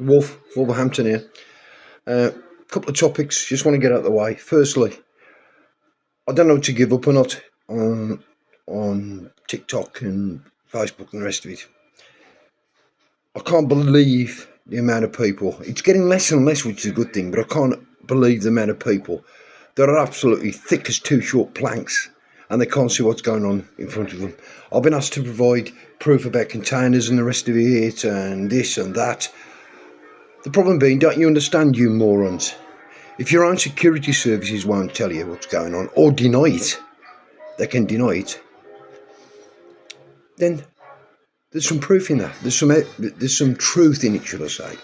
Wolverhampton here. Couple of topics, just want to get out of the way. Firstly, I don't know to give up or not on TikTok and Facebook and the rest of it. I can't believe the amount of people. It's getting less and less, which is a good thing, but I can't believe the amount of people that are absolutely thick as two short planks and they can't see what's going on in front of them. I've been asked to provide proof about containers and the rest of it and this and that. The problem being, don't you understand, you morons? If your own security services won't tell you what's going on or deny it, they can deny it, then there's some proof in that. There's some truth in it, should I say.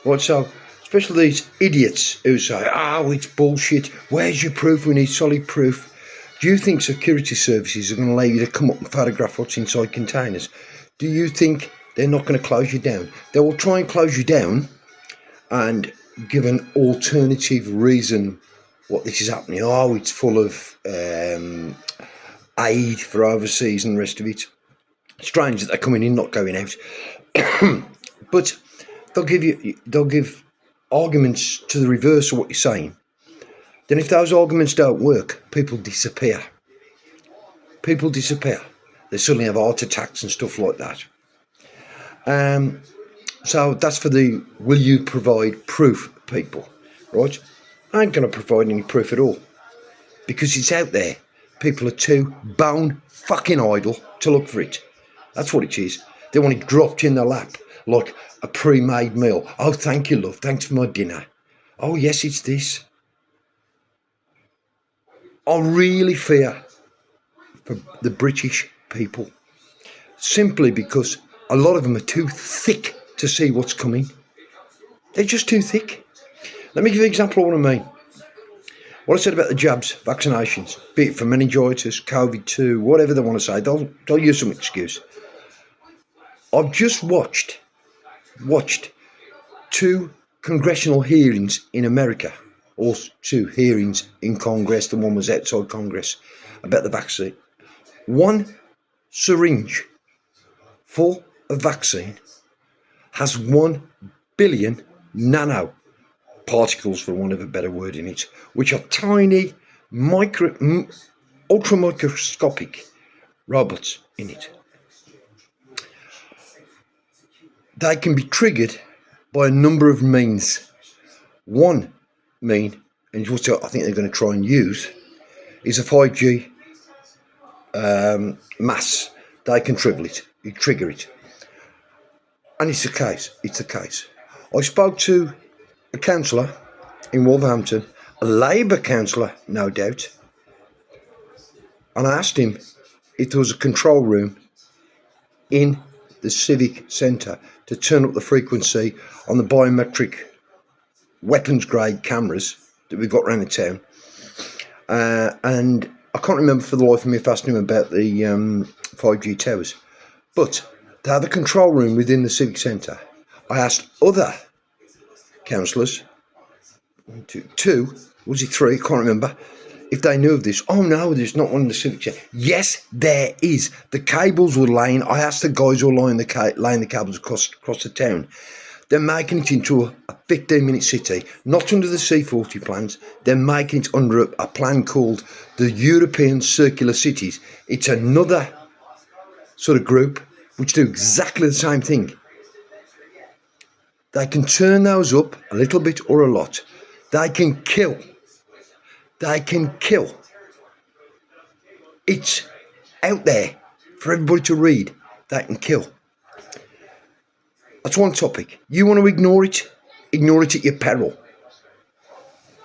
Right, so, especially these idiots who say, oh, it's bullshit, where's your proof, we need solid proof. Do you think security services are going to allow you to come up and photograph what's inside containers? Do you think they're not going to close you down? They will try and close you down and give an alternative reason what this is happening. Oh, it's full of aid for overseas and the rest of it. Strange that they're coming in, not going out. But they'll give arguments to the reverse of what you're saying. Then if those arguments don't work, people disappear. People disappear. They suddenly have heart attacks and stuff like that. So that's for the will you provide proof people, right? I ain't going to provide any proof at all because it's out there. People are too bone fucking idle to look for it. That's what it is. They want it dropped in their lap like a pre-made meal. Oh, thank you, love. Thanks for my dinner. Oh, yes, it's this. I really fear for the British people simply because a lot of them are too thick to see what's coming. They're just too thick. Let me give you an example of what I mean. What I said about the jabs, vaccinations, be it for meningitis, COVID-2, whatever they want to say, they'll use some excuse. I've just watched 2 congressional hearings in America, or 2 hearings in Congress, the one was outside Congress, about the vaccine. 1 syringe full of vaccine has 1 billion nanoparticles, for want of a better word, in it, which are tiny, ultra microscopic robots in it. They can be triggered by a number of means. One mean, and what I think they're going to try and use, is a 5G mass. They can trigger it. And it's the case. I spoke to a councillor in Wolverhampton, a Labour councillor, no doubt, and I asked him if there was a control room in the civic centre to turn up the frequency on the biometric weapons grade cameras that we've got around the town. And I can't remember for the life of me if I asked him about the 5G towers. But to have a control room within the civic centre, I asked other councillors, 2, was it 3, can't remember, if they knew of this. Oh no, there's not one in the civic centre. Yes, there is. The cables were laying. I asked the guys who were laying the cables across the town. They're making it into a 15-minute city, not under the C40 plans. They're making it under a plan called the European Circular Cities. It's another sort of group which do exactly the same thing. They can turn those up a little bit or a lot. They can kill. It's out there for everybody to read. They can kill. That's one topic. You want to ignore it? Ignore it at your peril.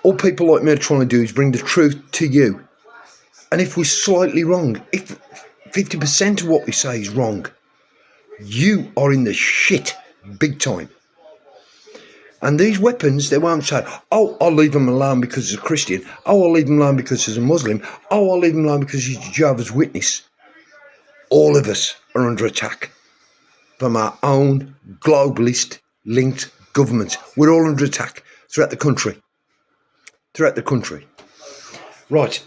All people like me are trying to do is bring the truth to you. And if we're slightly wrong, if 50% of what we say is wrong, you are in the shit big time. And these weapons, they won't say, oh, I'll leave them alone because he's a Christian. Oh, I'll leave them alone because he's a Muslim. Oh, I'll leave them alone because he's a Jehovah's Witness. All of us are under attack from our own globalist-linked government. We're all under attack throughout the country. Right.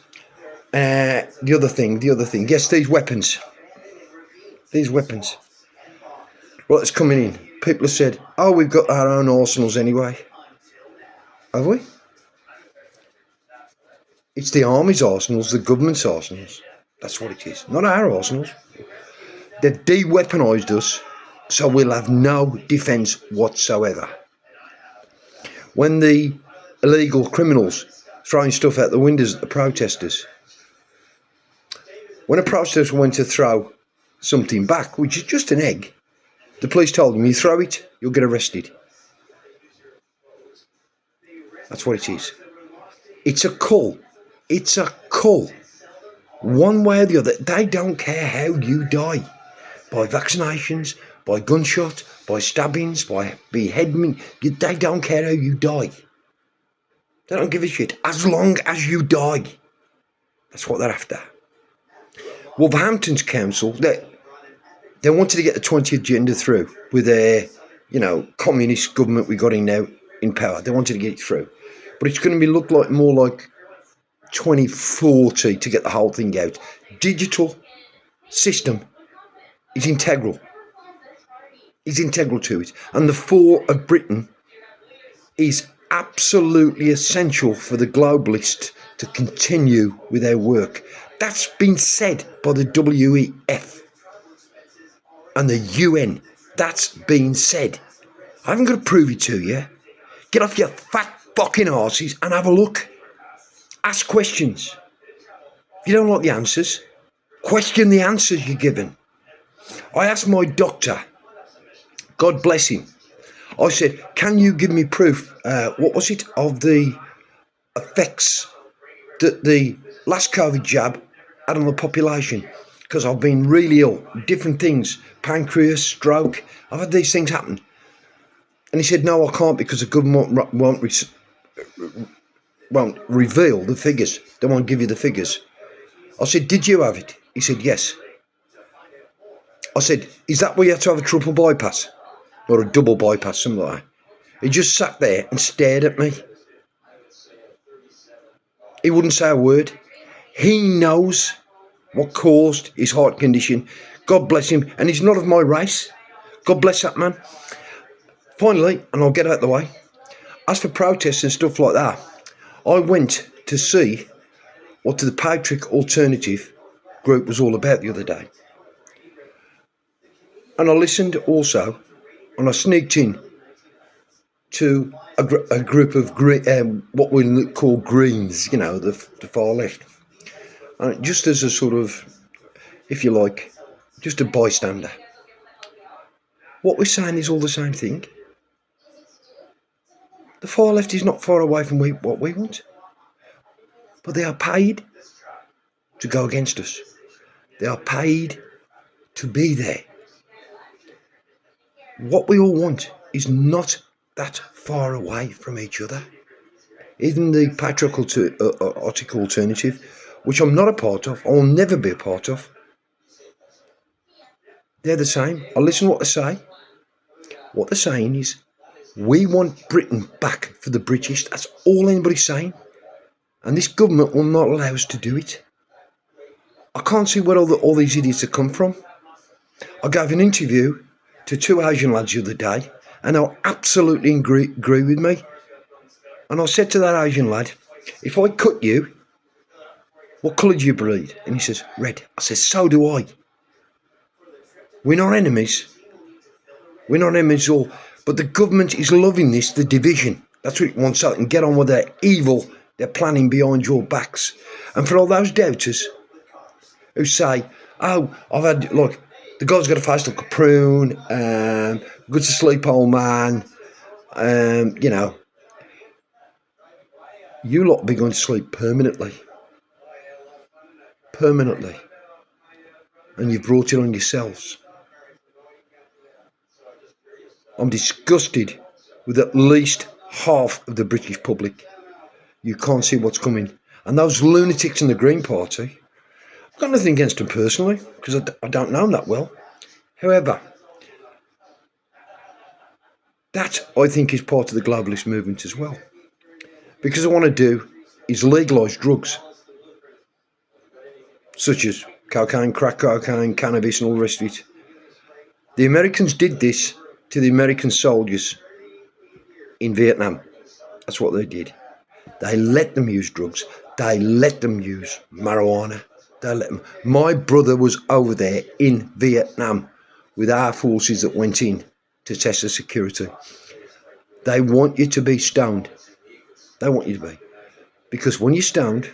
The other thing. Yes, these weapons. Right, it's coming in. people have said, oh, we've got our own arsenals anyway. Have we? It's the army's arsenals, the government's arsenals. That's what it is, not our arsenals. They've de-weaponised us, so we'll have no defence whatsoever. When the illegal criminals throwing stuff out the windows at the protesters, when a protester went to throw something back, which is just an egg, the police told him, you throw it, you'll get arrested. That's what it is. It's a cull. It's a cull. One way or the other, they don't care how you die. By vaccinations, by gunshot, by stabbings, by beheading. They don't care how you die. They don't give a shit. As long as you die. That's what they're after. Wolverhampton's council, they wanted to get the 20th agenda through with their, communist government we got in now in power. They wanted to get it through. But it's going to look like more like 2040 to get the whole thing out. Digital system is integral. Is integral to it. And the fall of Britain is absolutely essential for the globalists to continue with their work. That's been said by the WEF and the UN. That's been said. I haven't got to prove it to you. Get off your fat fucking arses and have a look. Ask questions. If you don't like the answers, question the answers you're given. I asked my doctor, God bless him, I said, can you give me proof, of the effects that the last COVID jab had on the population? Because I've been really ill, different things, pancreas, stroke, I've had these things happen. And he said, no, I can't because the government won't reveal the figures. They won't give you the figures. I said, did you have it? He said, yes. I said, is that why you have to have a triple bypass? Or a double bypass, something like that? He just sat there and stared at me. He wouldn't say a word. He knows what caused his heart condition. God bless him. And he's not of my race. God bless that man. Finally, and I'll get out of the way, as for protests and stuff like that, I went to see what the Patrick Alternative group was all about the other day. And I listened also, and I sneaked in to a group of what we call Greens, the far left. And just as a sort of, if you like, just a bystander. What we're saying is all the same thing. The far left is not far away from what we want. But they are paid to go against us. They are paid to be there. What we all want is not that far away from each other. Even the patriarchal alternative, which I'm not a part of, I'll never be a part of, they're the same. I listen to what they say. What they're saying is, we want Britain back for the British. That's all anybody's saying. And this government will not allow us to do it. I can't see where all these idiots have come from. I gave an interview to 2 Asian lads the other day, and they absolutely agree with me. And I said to that Asian lad, if I cut you, what colour do you bleed? And he says, red. I said, so do I. We're not enemies. We're not enemies at all. But the government is loving this, the division. That's what it wants out and get on with their evil they're planning behind your backs. And for all those doubters who say, oh, the guy's got a face like a prune, good to sleep old man, you lot be going to sleep permanently. Permanently. And you've brought it on yourselves. I'm disgusted with at least half of the British public. You can't see what's coming. And those lunatics in the Green Party, I've got nothing against them personally, because I don't know them that well. However, that I think is part of the globalist movement as well. Because what I want to do is legalise drugs, such as cocaine, crack cocaine, cannabis and all the rest of it. The Americans did this to the American soldiers in Vietnam. That's what they did. They let them use drugs. They let them use marijuana. They let them. My brother was over there in Vietnam with our forces that went in to test the security. They want you to be stoned. They want you to be. Because when you're stoned,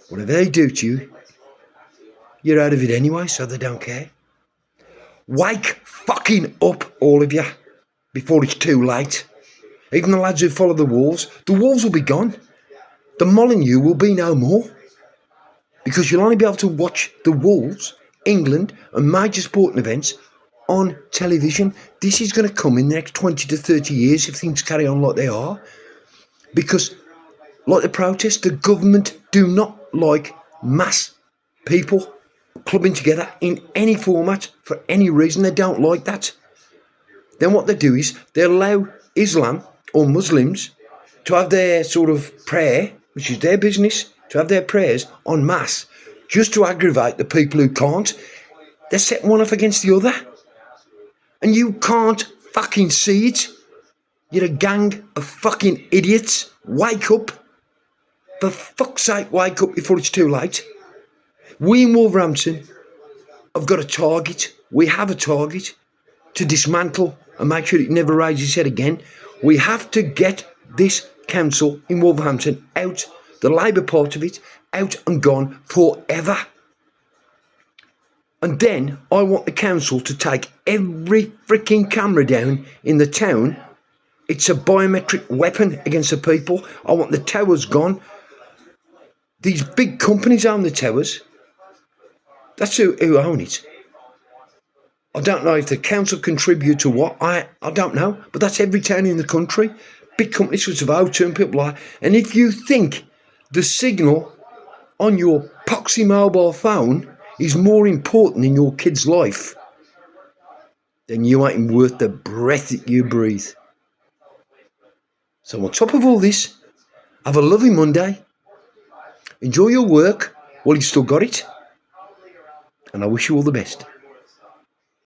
whatever they do to you, you're out of it anyway, so they don't care. Wake fucking up, all of you, before it's too late. Even the lads who follow the Wolves will be gone. The Molineux will be no more. Because you'll only be able to watch the Wolves, England, and major sporting events on television. This is going to come in the next 20 to 30 years if things carry on like they are. Because, like the protests, the government do not like mass people clubbing together in any format for any reason. They don't like that. Then what they do is they allow Islam or Muslims to have their sort of prayer, which is their business, to have their prayers en masse, just to aggravate the people who can't. They're setting one off against the other. And you can't fucking see it. You're a gang of fucking idiots. Wake up. For fuck's sake, wake up before it's too late. We in Wolverhampton have got a target. We have a target to dismantle and make sure it never raises its head again. We have to get this council in Wolverhampton out, the Labour part of it, out and gone forever. And then I want the council to take every freaking camera down in the town. It's a biometric weapon against the people. I want the towers gone. These big companies own the towers. That's who own it. I don't know if the council contribute to what. I don't know. But that's every town in the country. Big companies such as O2 and people like that. And if you think the signal on your poxy mobile phone is more important in your kid's life, then you ain't worth the breath that you breathe. So on top of all this, have a lovely Monday. Enjoy your work while you still got it. And I wish you all the best.